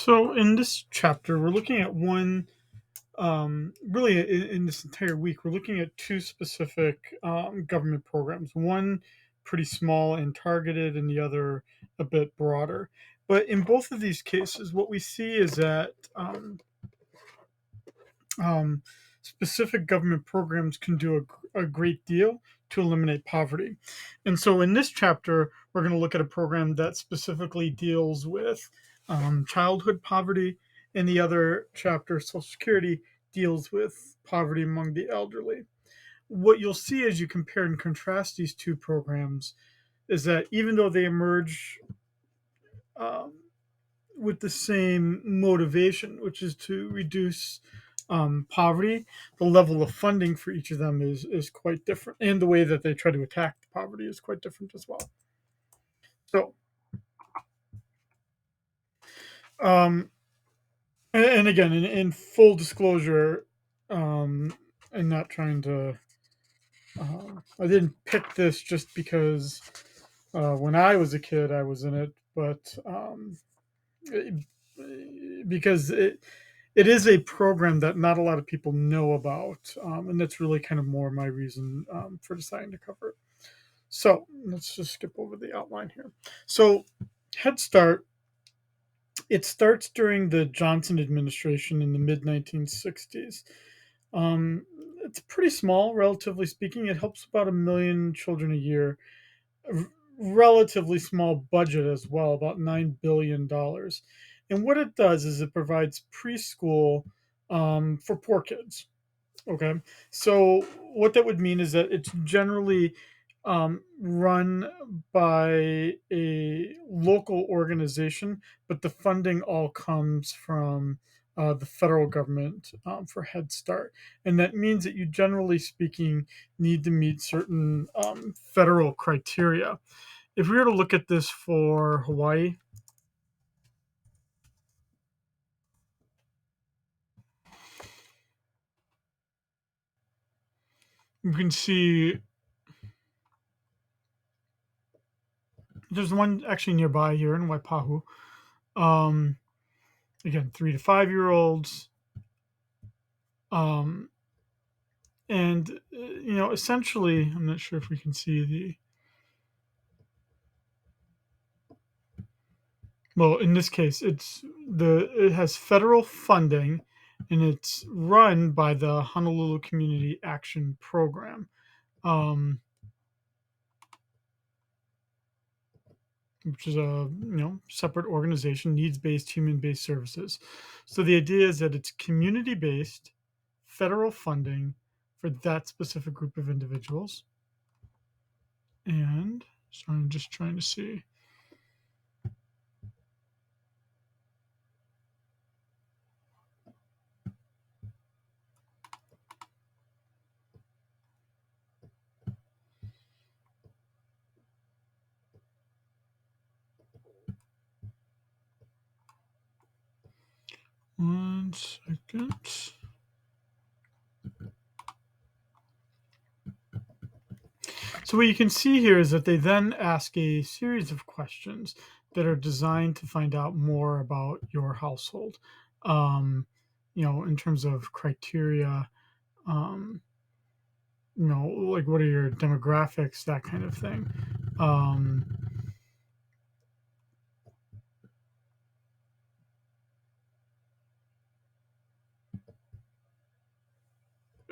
So, in this chapter, we're looking at one, really in this entire week, we're looking at two specific government programs. One pretty small and targeted, and the other a bit broader. But in both of these cases, what we see is that um, specific government programs can do a great deal to eliminate poverty. And so in this chapter, we're going to look at a program that specifically deals with childhood poverty, and the other chapter, Social Security, deals with poverty among the elderly. What you'll see as you compare and contrast these two programs is that even though they emerge um, with the same motivation, which is to reduce poverty, the level of funding for each of them is quite different, and the way that they try to attack the poverty is quite different as well. So, um, and again, in full disclosure, um, and not trying to, I didn't pick this just because when I was a kid I was in it, but it- because it is a program that not a lot of people know about, and that's really kind of more my reason for deciding to cover it. So let's just skip over the outline here. So Head Start, it starts during the Johnson administration in the mid 1960s. Um, it's pretty small, relatively speaking. It helps about a million children a year. A relatively small budget as well, about $9 billion. And what it does is it provides preschool for poor kids. Okay. So what that would mean is that it's generally run by a local organization, but the funding all comes from the federal government for Head Start. And that means that you, generally speaking, need to meet certain federal criteria. If we were to look at this for Hawaii, you can see there's one actually nearby here in Waipahu. Um, Again, 3 to 5 year olds, um, and essentially, I'm not sure if we can see the. Well, in this case, it has federal funding, and it's run by the Honolulu Community Action Program, um, which is a separate organization, needs based, human based services. So the idea is that it's community based, federal funding for that specific group of individuals. And so I'm just trying to see. 1 second. So what you can see here is that they then ask a series of questions that are designed to find out more about your household. Um, in terms of criteria, um, like what are your demographics, that kind of thing. Um,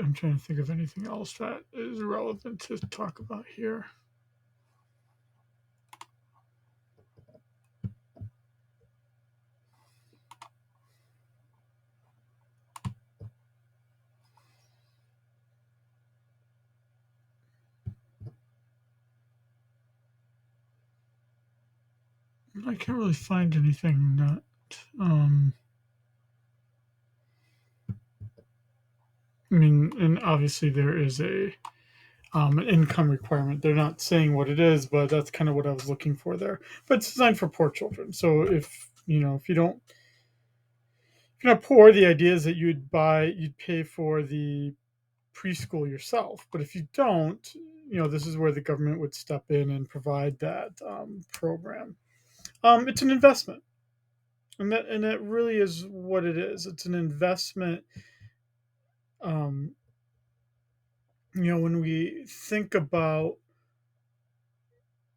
I'm trying to think of anything else that is relevant to talk about here. I can't really find anything that. Um, I mean, and obviously there is an income requirement. They're not saying what it is, but that's kind of what I was looking for there. But it's designed for poor children. So if you're not poor, the idea is that you'd pay for the preschool yourself. But if you don't, this is where the government would step in and provide that program. It's an investment. And that really is what it is. It's an investment. Um, when we think about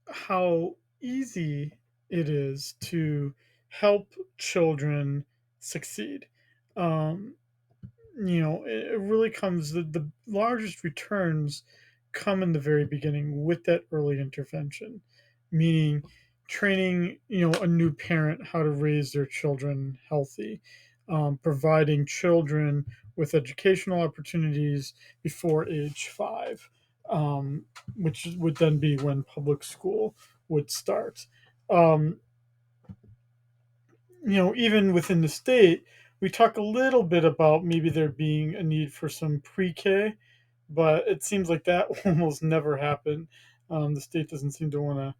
how easy it is to help children succeed. Um, it really comes, the largest returns come in the very beginning with that early intervention, meaning training, a new parent how to raise their children healthy, providing children with educational opportunities before age 5, which would then be when public school would start. Um, even within the state, we talk a little bit about maybe there being a need for some pre-K, but it seems like that almost never happened. The state doesn't seem to want to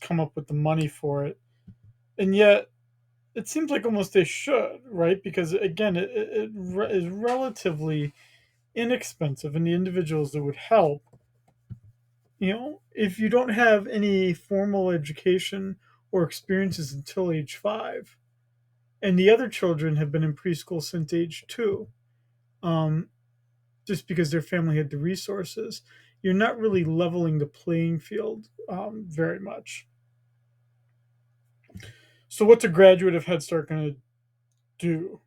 come up with the money for it, and yet it seems like almost they should, right? Because again, it is relatively inexpensive, and the individuals that would help, if you don't have any formal education or experiences until age 5, and the other children have been in preschool since age 2, um, just because their family had the resources, you're not really leveling the playing field very much. So, what's a graduate of Head Start going to do?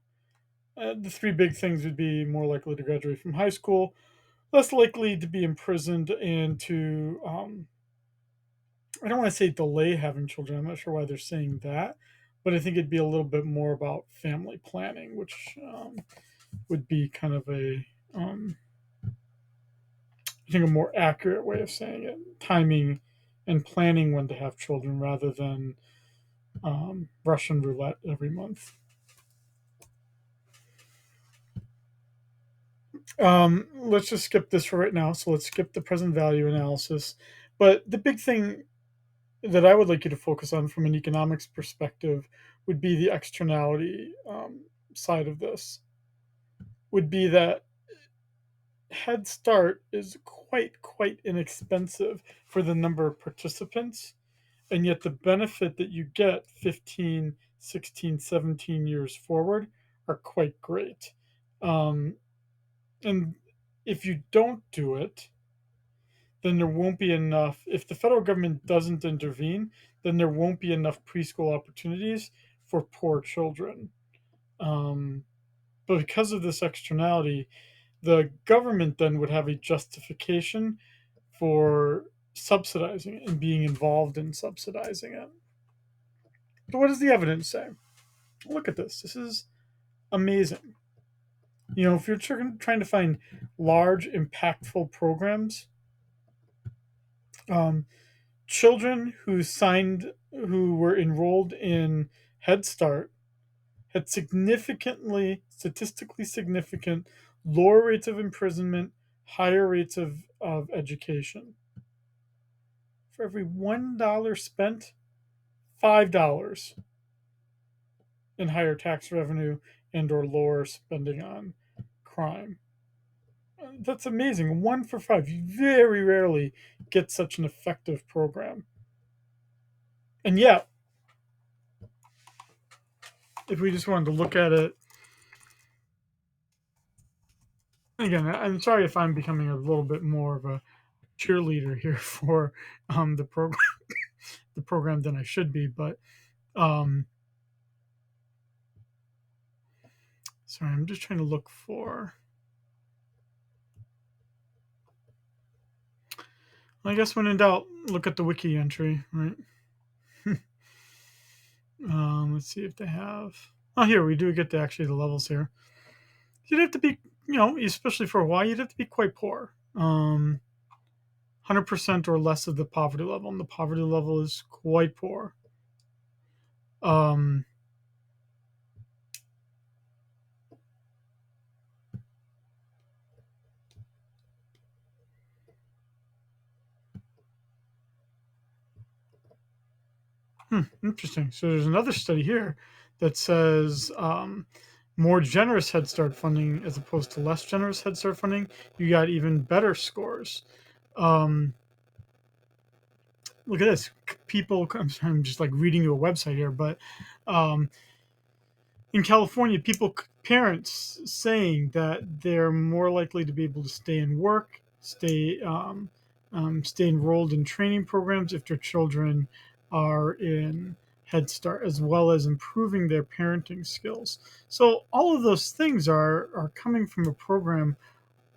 The three big things would be more likely to graduate from high school, less likely to be imprisoned, and to, I don't want to say delay having children. I'm not sure why they're saying that, but I think it'd be a little bit more about family planning, which would be kind of um, I think, a more accurate way of saying it. Timing and planning when to have children rather than Russian roulette every month. Let's just skip this for right now. So let's skip the present value analysis. But the big thing that I would like you to focus on from an economics perspective would be the externality side of this. Would be that Head Start is quite inexpensive for the number of participants, and yet the benefit that you get 15, 16, 17 years forward are quite great. Um, and if you don't do it, then there won't be enough. If the federal government doesn't intervene, then there won't be enough preschool opportunities for poor children. Um, but because of this externality, the government then would have a justification for subsidizing it and being involved in subsidizing it. So, what does the evidence say? Look at this. This is amazing. If you're trying to find large, impactful programs, um, children who were enrolled in Head Start had statistically significant, lower rates of imprisonment, higher rates of education. For every $1 spent, $5 in higher tax revenue and or lower spending on crime. That's amazing. 1 for 5. You very rarely get such an effective program. And yet, if we just wanted to look at it again, I'm sorry if I'm becoming a little bit more of a cheerleader here for the program, the program than I should be. But um, sorry, I'm just trying to look for. I guess when in doubt, look at the wiki entry, right? Let's see if they have. Oh, here we do get to actually the levels here. You'd have to be, especially for Hawaii, you'd have to be quite poor. 100% or less of the poverty level, and the poverty level is quite poor. Um, Interesting. So there's another study here that says more generous Head Start funding as opposed to less generous Head Start funding, you got even better scores. Um, look at this. People, I'm just like reading you a website here, but um, in California, parents saying that they're more likely to be able to stay in work, stay enrolled in training programs if their children are in Head Start, as well as improving their parenting skills. So all of those things are coming from a program.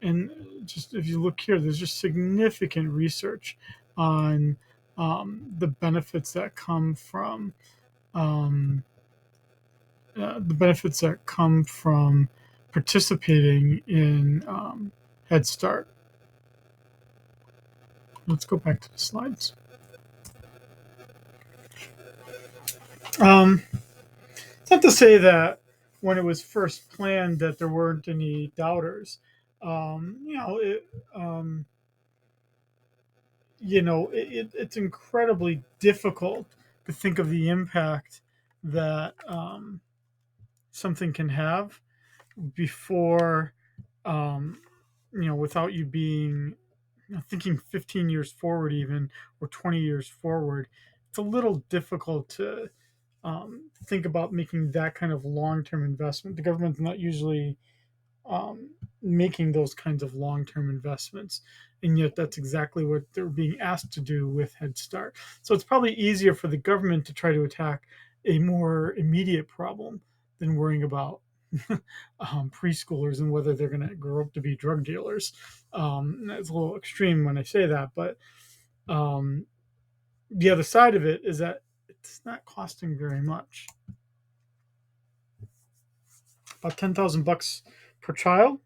And just if you look here, there's just significant research on the benefits that come from um, participating in Head Start. Let's go back to the slides. It's not to say that when it was first planned that there weren't any doubters. Um, you know, it, um, it's incredibly difficult to think of the impact that something can have before, um, without you being thinking 15 years forward, even, or 20 years forward. It's a little difficult to think about making that kind of long-term investment. The government's not usually making those kinds of long-term investments, and yet that's exactly what they're being asked to do with Head Start. So it's probably easier for the government to try to attack a more immediate problem than worrying about preschoolers and whether they're going to grow up to be drug dealers. It's a little extreme when I say that, but um, the other side of it is that it's not costing very much. About $10,000 per child.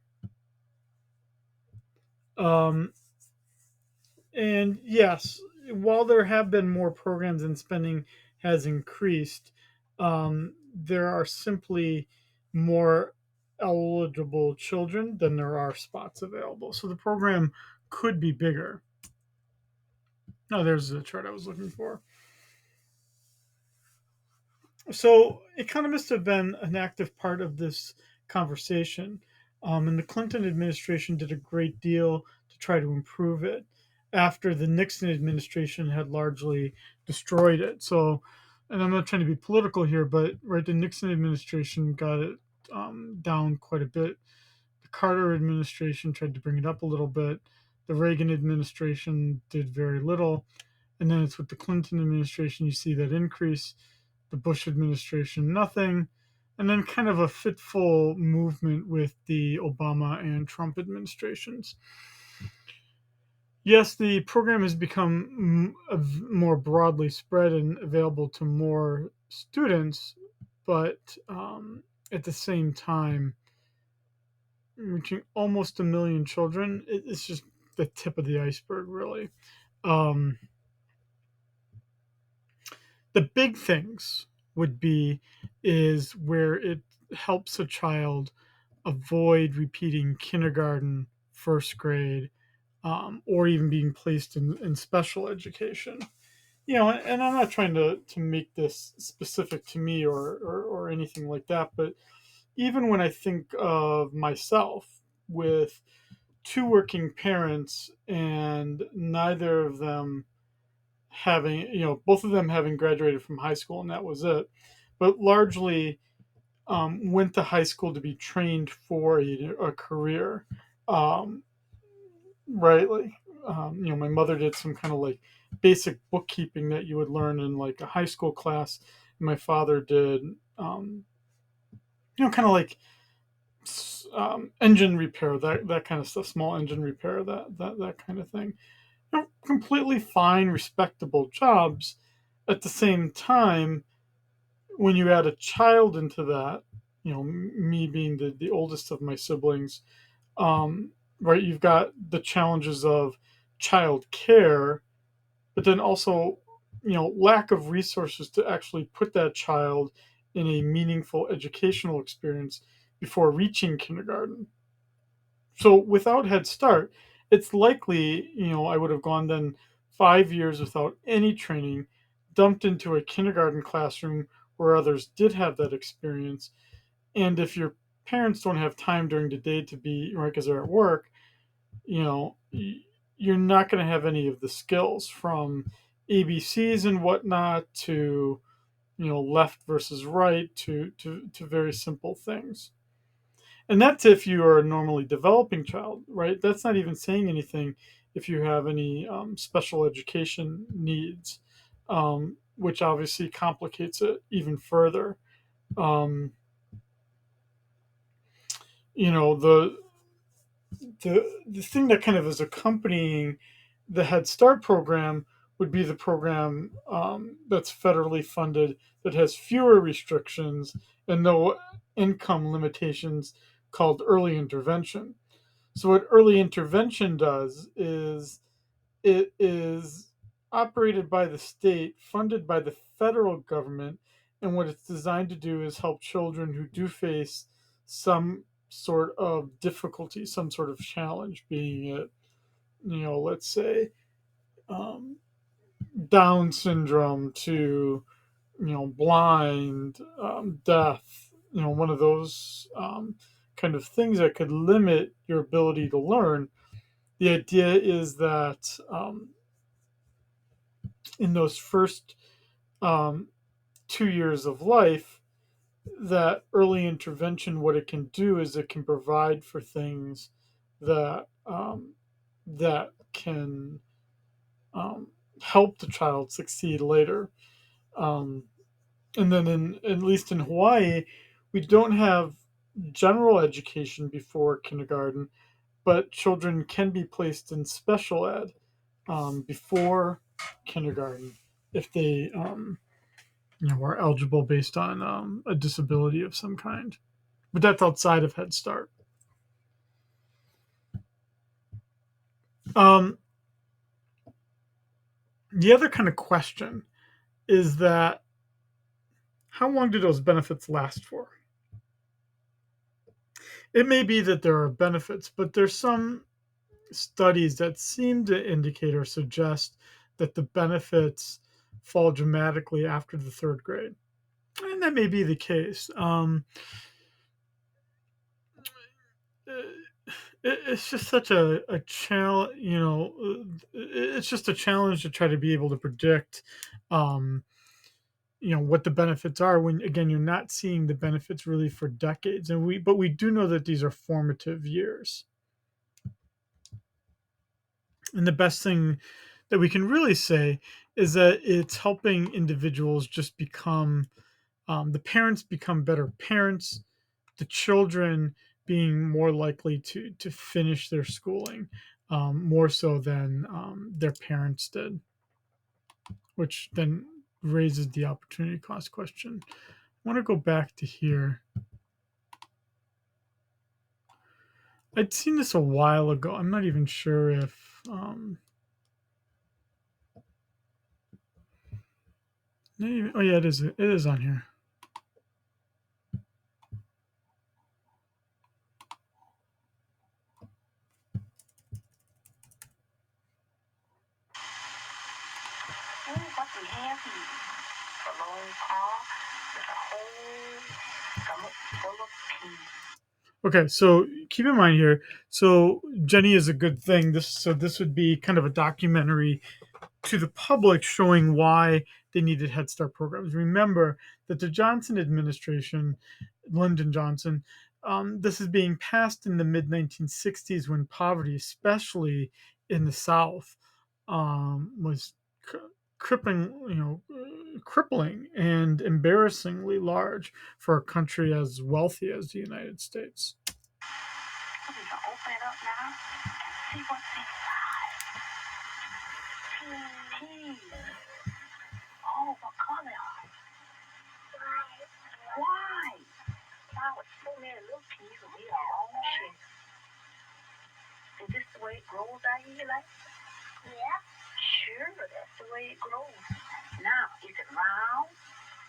Um, and yes, while there have been more programs and spending has increased, there are simply more eligible children than there are spots available. So the program could be bigger. Oh, there's the chart I was looking for. So economists have been an active part of this conversation, and the Clinton administration did a great deal to try to improve it after the Nixon administration had largely destroyed it. So, and I'm not trying to be political here, but right, the Nixon administration got it down quite a bit. The Carter administration tried to bring it up a little bit. The Reagan administration did very little. And then it's with the Clinton administration, you see that increase. The Bush administration, nothing. And then kind of a fitful movement with the Obama and Trump administrations. Yes, the program has become more broadly spread and available to more students, but at the same time, reaching almost a million children, it's just the tip of the iceberg, really. Um, the big things would be is where it helps a child avoid repeating kindergarten, first grade, or even being placed in special education. And I'm not trying to make this specific to me or anything like that, but even when I think of myself with two working parents and neither of them having, both of them having graduated from high school and that was it, but largely went to high school to be trained for a career. Um, right. Like, my mother did some kind of like basic bookkeeping that you would learn in like a high school class. And my father did, kind of like engine repair, that kind of stuff, small engine repair, that kind of thing. Completely fine, respectable jobs. At the same time, when you add a child into that, me being the oldest of my siblings, right, you've got the challenges of child care, but then also, lack of resources to actually put that child in a meaningful educational experience before reaching kindergarten. So without Head Start, it's likely, I would have gone then 5 years without any training, dumped into a kindergarten classroom where others did have that experience. And if your parents don't have time during the day to be, right, because they're at work, you're not going to have any of the skills from ABCs and whatnot to left versus right to very simple things. And that's if you are a normally developing child, right? That's not even saying anything if you have any special education needs, which obviously complicates it even further. Um, you know, the thing that kind of is accompanying the Head Start program would be the program that's federally funded, that has fewer restrictions and no income limitations, called early intervention. So what early intervention does is it is operated by the state, funded by the federal government, and what it's designed to do is help children who do face some sort of difficulty, some sort of challenge, being it, let's say, um, Down syndrome to, blind, deaf, one of those kind of things that could limit your ability to learn. The idea is that in those first um, 2 years of life, that early intervention, what it can do is it can provide for things that that can um, help the child succeed later. Um, and then, at least in Hawaii, we don't have general education before kindergarten, but children can be placed in special ed before kindergarten if they are eligible based on a disability of some kind. But that's outside of Head Start. Um, the other kind of question is that how long do those benefits last for? It may be that there are benefits, but there's some studies that seem to indicate or suggest that the benefits fall dramatically after the third grade. And that may be the case. It's just such a challenge, it's just a challenge to try to be able to predict, um, what the benefits are when, again, you're not seeing the benefits really for decades. But we do know that these are formative years. And the best thing that we can really say is that it's helping individuals just become, the parents become better parents, the children being more likely to finish their schooling, more so than their parents did, which then raises the opportunity cost question. I want to go back to here. I'd seen this a while ago. I'm not even sure if oh yeah, it is on here. What we have here, a long paw with a whole stomach full of peas. Okay, so keep in mind here. So Jenny is a good thing. This would be kind of a documentary to the public showing why they needed Head Start programs. Remember that the Johnson administration, Lyndon Johnson, this is being passed in the mid 1960s when poverty, especially in the South, was crippling, crippling and embarrassingly large for a country as wealthy as the United States. So we can open it up now and see what's inside. Peas. Oh, what color are they? White. Wow, with so many little peas will be our own shape. Is this the way it grows out here, like? Yeah. Sure, that's the way it grows. Now, is it round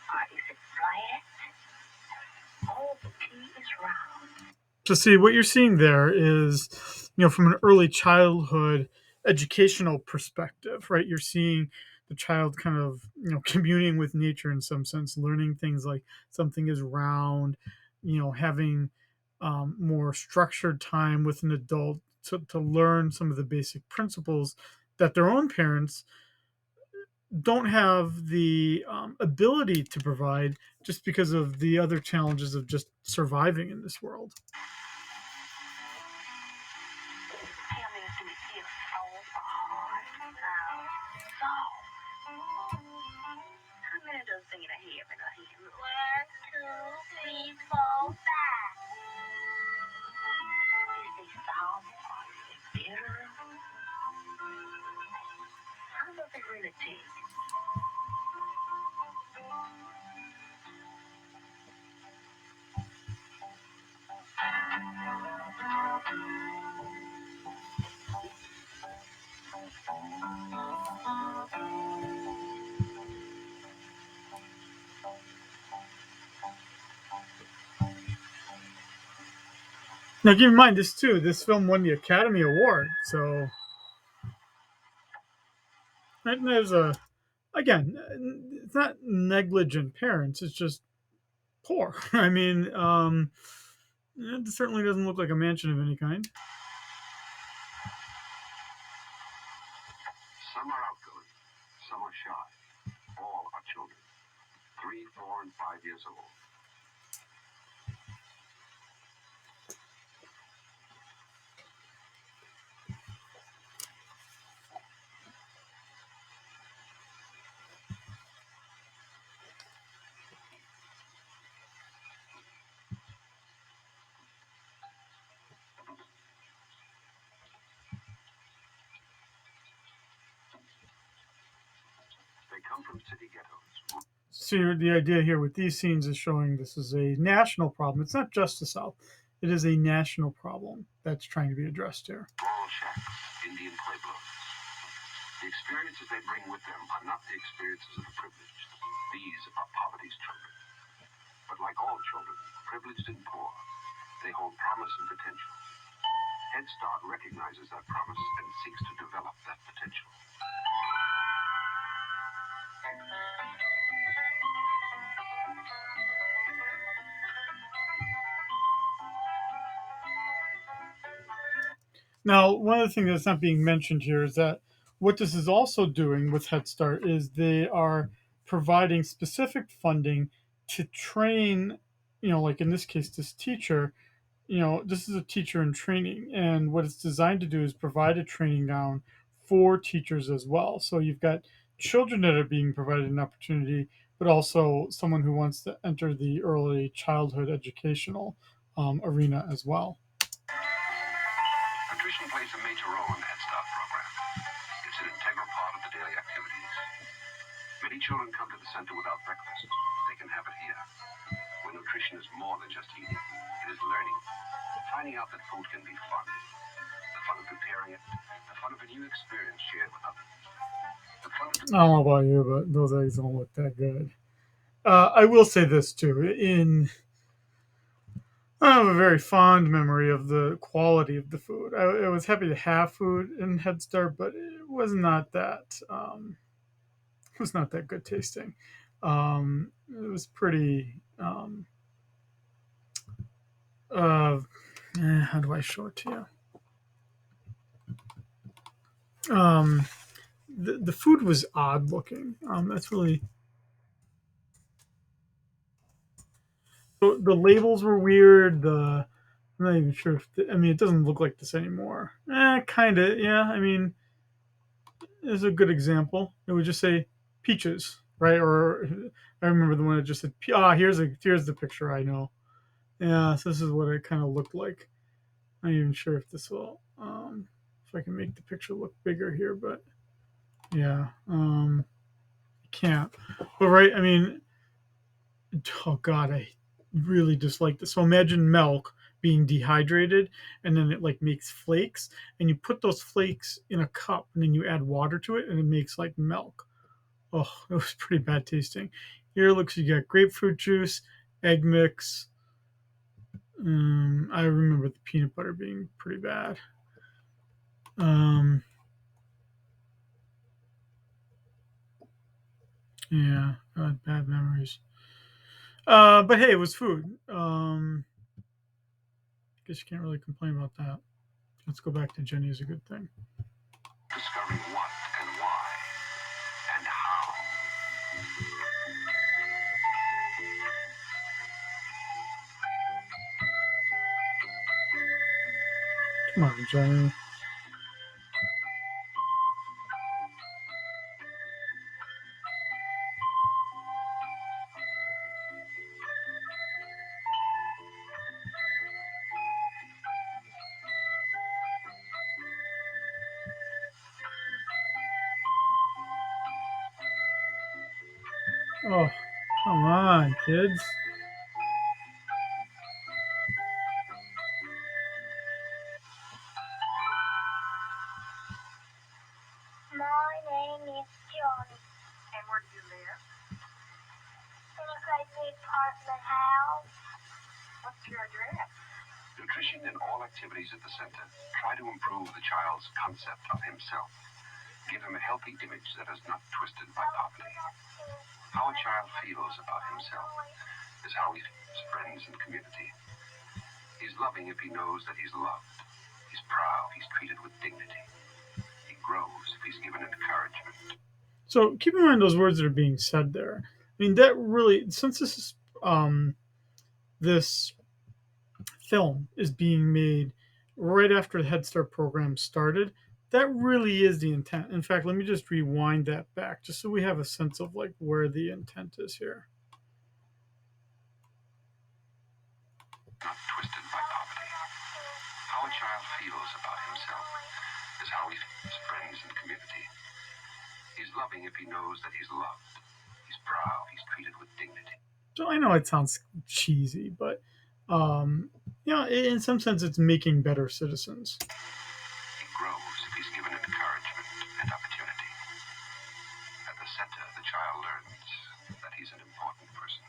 or is it flat? Oh, the pea is round. So see, what you're seeing there is, from an early childhood educational perspective, right? You're seeing the child kind of, communing with nature in some sense, learning things like something is round, having more structured time with an adult to learn some of the basic principles that their own parents don't have the ability to provide just because of the other challenges of just surviving in this world. Now, keep in mind this too. This film won the Academy Award, so right, there's a again, it's not negligent parents. It's just poor. I mean, it certainly doesn't look like a mansion of any kind. Some are outgoing, some are shy. All are children, 3, 4, and 5 years old. They come from city ghettos. So the idea here with these scenes is showing this is a national problem. It's not just the South. It is a national problem that's trying to be addressed here. Small shacks, Indian pueblos. The experiences they bring with them are not the experiences of the privileged. These are poverty's children. But like all children, privileged and poor, they hold promise and potential. Head Start recognizes that promise and seeks to develop that potential. Now, one of the things that's not being mentioned here is that what this is also doing with Head Start is they are providing specific funding to train, like in this case, this teacher. This is a teacher in training, and what it's designed to do is provide a training down for teachers as well. So you've got children that are being provided an opportunity, but also someone who wants to enter the early childhood educational arena as well. Nutrition plays a major role in the Head Start program. It's an integral part of the daily activities. Many children come to the center without breakfast. They can have it here, where nutrition is more than just eating. It is learning, finding out that food can be fun. The fun of preparing it, the fun of a new experience shared with others. The fun of I don't know about you, but those eggs don't look that good. I will say this too: I have a very fond memory of the quality of the food. I was happy to have food in Head Start, but it was not that. It was not that good tasting. It was pretty. Uh, how do I show it to you? The food was odd looking. That's really the labels were weird. I'm not even sure if I mean it doesn't look like this anymore. Kind of. Yeah. I mean, it's a good example. It would just say peaches, right? Or I remember the one that just said, here's the picture I know. Yeah, so this is what it kind of looked like. I'm not even sure if this will, if I can make the picture look bigger here, but yeah, can't. But right, I mean, oh god, I really dislike this. So imagine milk being dehydrated and then it like makes flakes and you put those flakes in a cup and then you add water to it and it makes like milk. Oh, it was pretty bad tasting. Here it looks you got grapefruit juice, egg mix. I remember the peanut butter being pretty bad. Um, yeah, bad memories. But hey, it was food. Guess you can't really complain about that. Let's go back to Jenny is a good thing. discovering what and why and how. Come on, Jenny. Oh, come on, kids. My name is Johnny. And where do you live? In a crazy apartment house. What's your address? Nutrition and all activities at the center try to improve the child's concept of himself. Give him a healthy image that is not twisted by poverty. How a child feels about himself is how he feels friends and community. He's loving if he knows that he's loved. He's proud if he's treated with dignity. He grows if he's given encouragement. So keep in mind those words that are being said there. I mean, that really, since this film is being made right after the Head Start program started, that really is the intent. In fact, let me just rewind that back just so we have a sense of like where the intent is here. Not twisted by poverty. How a child feels about himself is how he feels friends and community. He's loving if he knows that he's loved. He's proud. He's treated with dignity. So I know it sounds cheesy, but in some sense, it's making better citizens. He grows if he's given encouragement and opportunity. At the center, the child learns that he's an important person.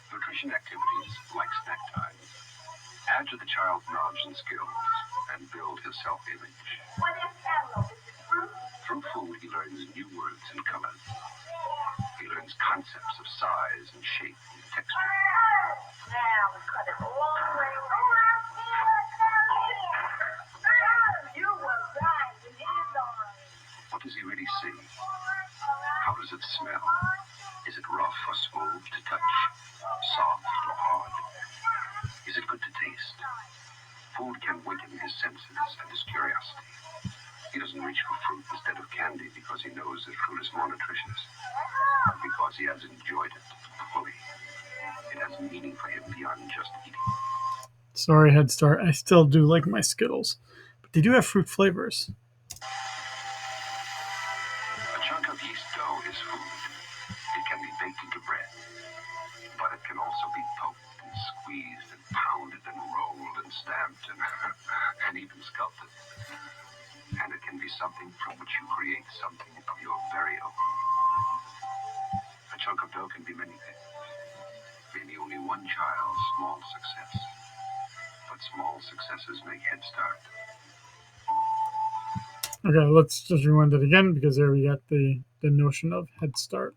Nutrition activities like snack time add to the child's knowledge and skills and build his self-image. Through food, he learns new words and colors. He learns concepts of size and shape and texture. Now we cut it all the way around. You were right. It is on. What does he really see? How does it smell? Is it rough or smooth to touch? Soft or hard? Is it good to taste? Food can waken his senses and his curiosity. He doesn't reach for fruit instead of candy because he knows that fruit is more nutritious, but because he has enjoyed it fully. It has meaning for him beyond just eating. Sorry, Head Start. I still do like my Skittles, but they do have fruit flavors. A chunk of yeast dough is food. It can be baked into bread, but it can also be poked and squeezed and pounded and rolled and stamped and even sculpted. And it can be something from which you create something of your very own. A chunk of dough can be many things. Maybe only one child's small success, but Small successes make Head Start. Okay, let's just rewind it again because there we got the notion of Head Start.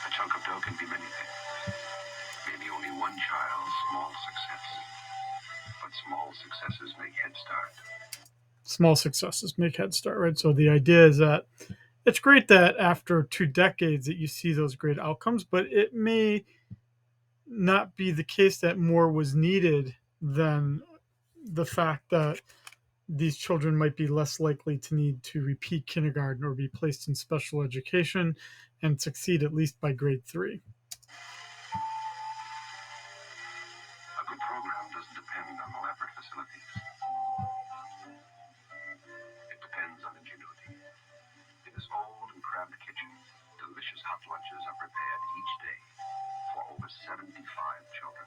A chunk of dough can be many things. Maybe only one child's small success. But small successes make Head Start. Small successes make Head Start, right? So the idea is that it's great that after 2 decades that you see those great outcomes, but it may not be the case that more was needed than the fact that these children might be less likely to need to repeat kindergarten or be placed in special education and succeed at least by grade 3. A good program doesn't depend on elaborate facilities. It depends on ingenuity. In this old and cramped kitchen, delicious hot lunches are prepared each day for over 75 children.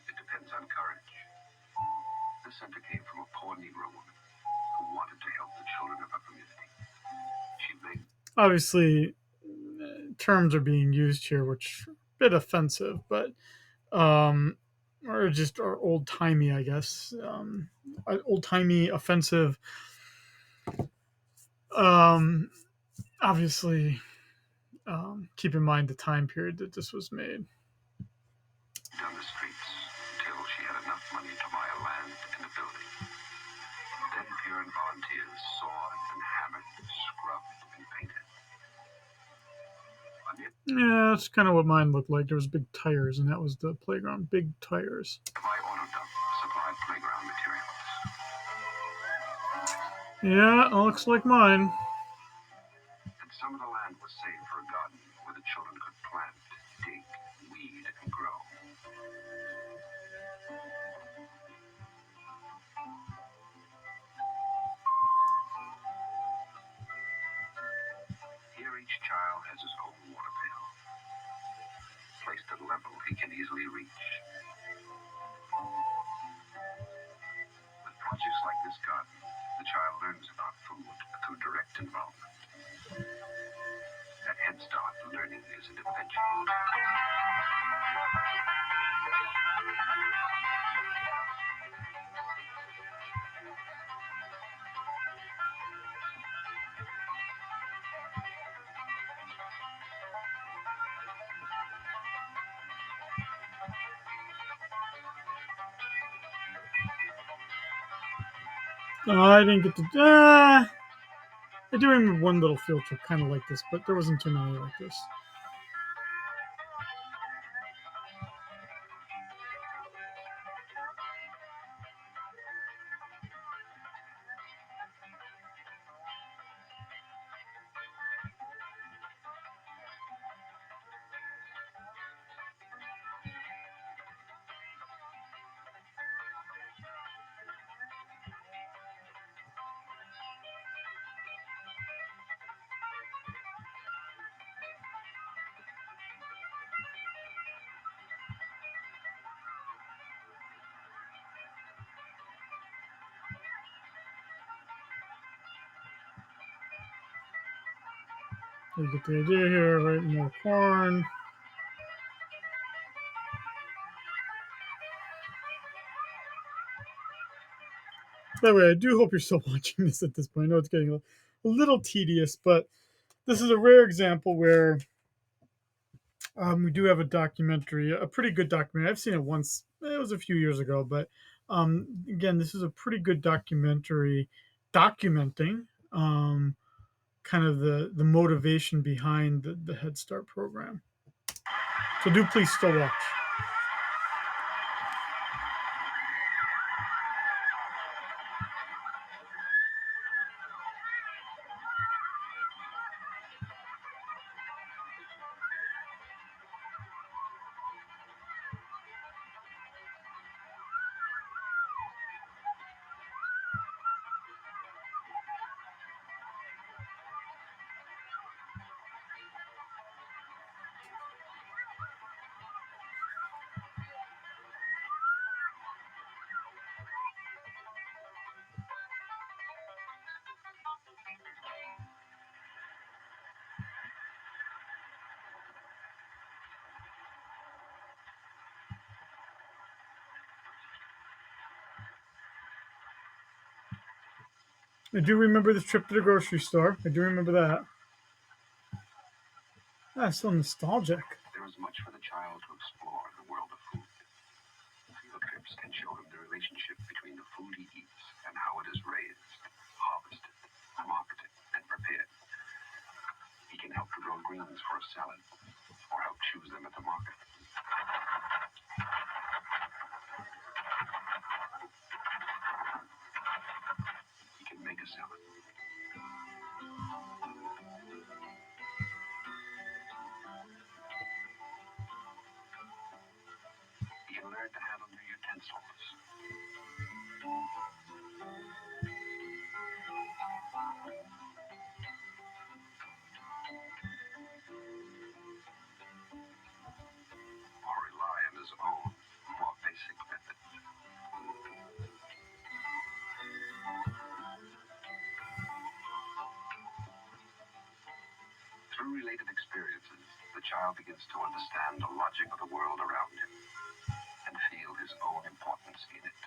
It depends on courage. This center came from a poor Negro woman who wanted to help the children of her community. She begged. Obviously, terms are being used here which are a bit offensive, but or just are old timey, I guess. Old timey, offensive. Obviously, keep in mind the time period that this was made. Down the streets until she had enough money to buy a land and a building. Then Piran volunteers sawed and hammered, scrubbed and painted. Yeah, that's kind of what mine looked like. There was big tires, and that was the playground. Big tires. My auto dump supplied playground materials. Yeah, it looks like mine. And some of the land was saved for a garden where the children could plant, dig, weed, and grow. Here each child has his own water pail, placed at a level he can easily reach. With projects like this garden, the child learns about food through direct involvement. At Head Start, learning is an adventure. I didn't get to. I do remember one little field trip kind of like this, but there wasn't too many like this. You get the idea here, right? More corn. By the way, I do hope you're still watching this at this point. I know it's getting a little tedious, but this is a rare example where we do have a documentary, a pretty good documentary. I've seen it once. It was a few years ago, but again, this is a pretty good documentary documenting kind of the motivation behind the Head Start program. So do please still watch. I do remember the trip to the grocery store. I do remember that. That's so nostalgic. There is much for the child to explore in the world of food. Field trips can show him the relationship between the food he eats and how it is raised, harvested, marketed, and prepared. He can help to grow greens for a salad or help choose them at the market. He can make a salad. He can learn to handle new utensils. Or rely on his own, more basic methods. Through related experiences, the child begins to understand the logic of the world around him and feel his own importance in it.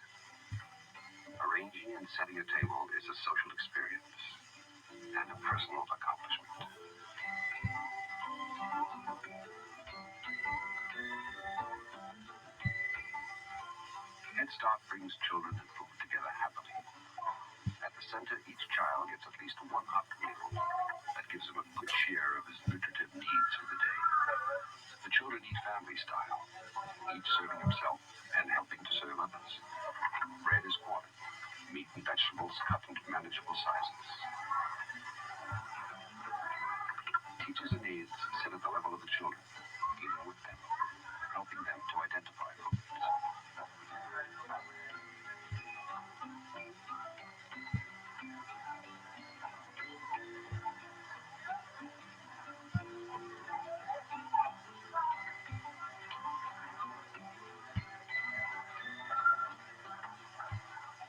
Arranging and setting a table is a social experience and a personal accomplishment. Head Start brings children and food together happily. At the center, each child gets at least one hot meal that gives him a good share of his nutritive needs for the day. The children eat family style, each serving himself and helping to serve others. Bread is quartered, meat and vegetables cut into manageable sizes. Teachers and aides sit at the level of the children, eating with them, helping them to identify foods.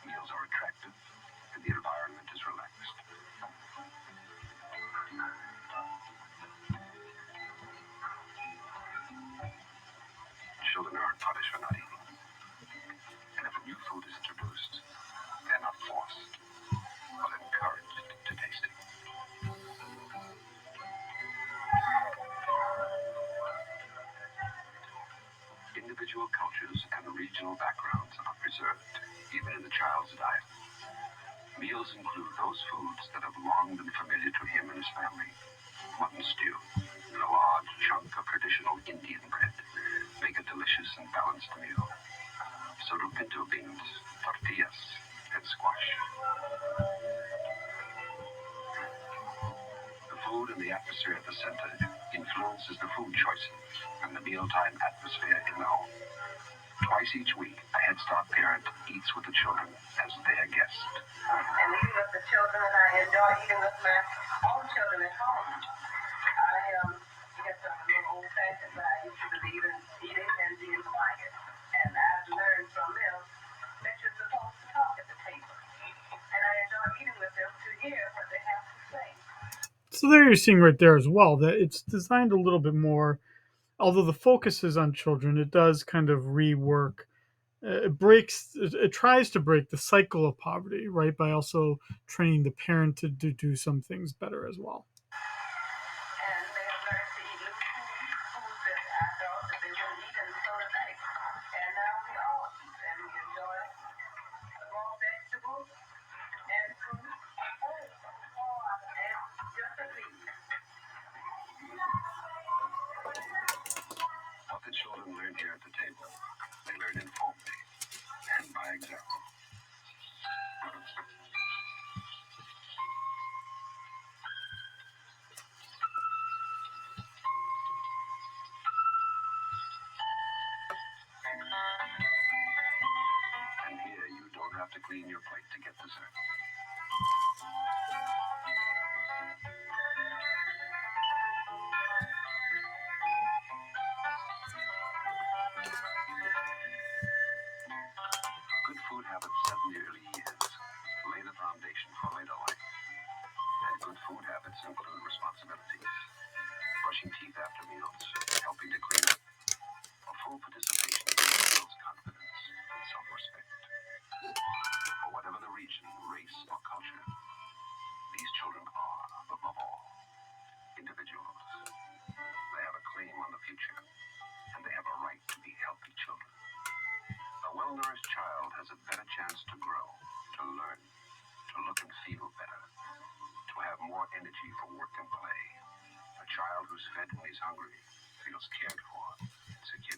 Meals are attractive, and the environment is relaxed. Children aren't punished for not eating. And if a new food is introduced, they're not forced, but encouraged to taste it. Individual cultures and regional backgrounds are preserved, even in the child's diet. Meals include those foods that have long been familiar to him and his family. Mutton stew and a large chunk of traditional Indian bread make a delicious and balanced meal. So do pinto beans, tortillas, and squash. The food and the atmosphere at the center influences the food choices and the mealtime atmosphere in the home. Twice each week, a Head Start parent eats with the children as their guest. And eating with the children, and I enjoy eating with my own children at home. I guess I'm a little old-fashioned, but I used to believe in eating and being quiet. And I've learned from them that you're supposed to talk at the table. And I enjoy eating with them to hear what they have to say. So there you're seeing right there as well that it's designed a little bit more. Although the focus is on children, it does kind of rework. It tries to break the cycle of poverty, right? By also training the parent to do some things better as well. And they have learned to eat new foods that I thought that they wouldn't eat, and so did they. And now we all eat, and we enjoy more vegetables and fruit and just a meat. What the children learn here at the table, they learn informally and by example. And here you don't have to clean your plate to get dessert. Good food habits set in the early years lay the foundation for later life. And good food habits include responsibilities. Brushing teeth after meals, helping to clean up, or full participation builds confidence and self-respect. For whatever the region, race, or culture, more energy for work and play. A child who's fed when he's hungry feels cared for and secure.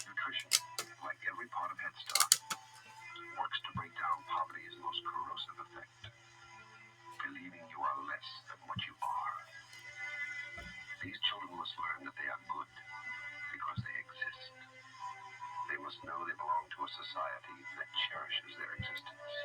Nutrition, like every part of Head Start, works to break down poverty's most corrosive effect, believing you are less than what you are. These children must learn that they are good because they exist. They must know they belong to a society that cherishes their existence.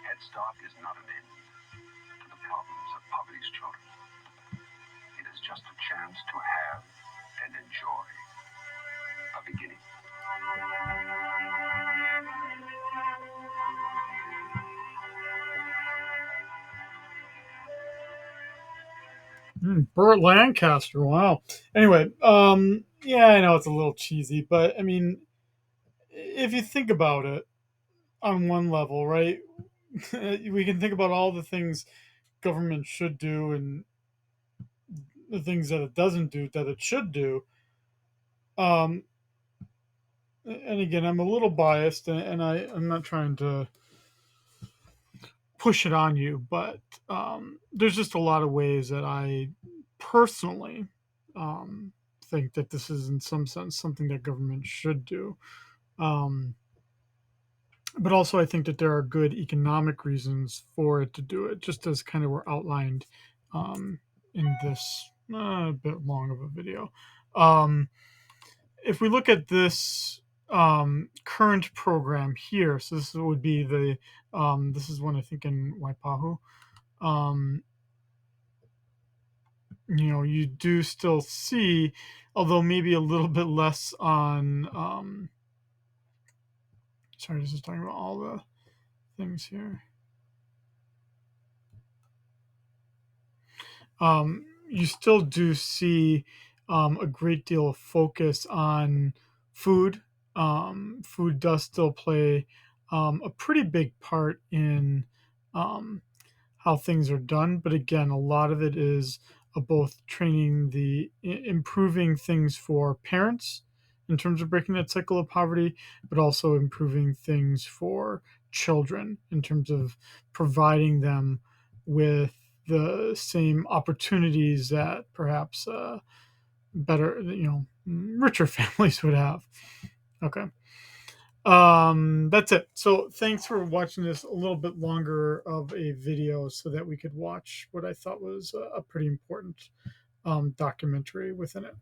Head Start is not an end to the problems of poverty's children. It is just a chance to have and enjoy a beginning. Burt Lancaster. Wow. Anyway, yeah, I know it's a little cheesy, but I mean, if you think about it on one level, right? We can think about all the things government should do and the things that it doesn't do that it should do. Um, and again, I'm a little biased, and I'm not trying to push it on you, but there's just a lot of ways that I personally think that this is, in some sense, something that government should do. Um, but also, I think that there are good economic reasons for it to do it, just as kind of were outlined in this bit long of a video. Um, if we look at this current program here, so this would be the this is one I think in Waipahu. You do still see, although maybe a little bit less on. Sorry, this is talking about all the things here. You still do see a great deal of focus on food. Food does still play a pretty big part in um, how things are done. But again, a lot of it is both training improving things for parents in terms of breaking that cycle of poverty, but also improving things for children in terms of providing them with the same opportunities that perhaps better, richer families would have. Okay. That's it. So thanks for watching this a little bit longer of a video so that we could watch what I thought was a pretty important documentary within it.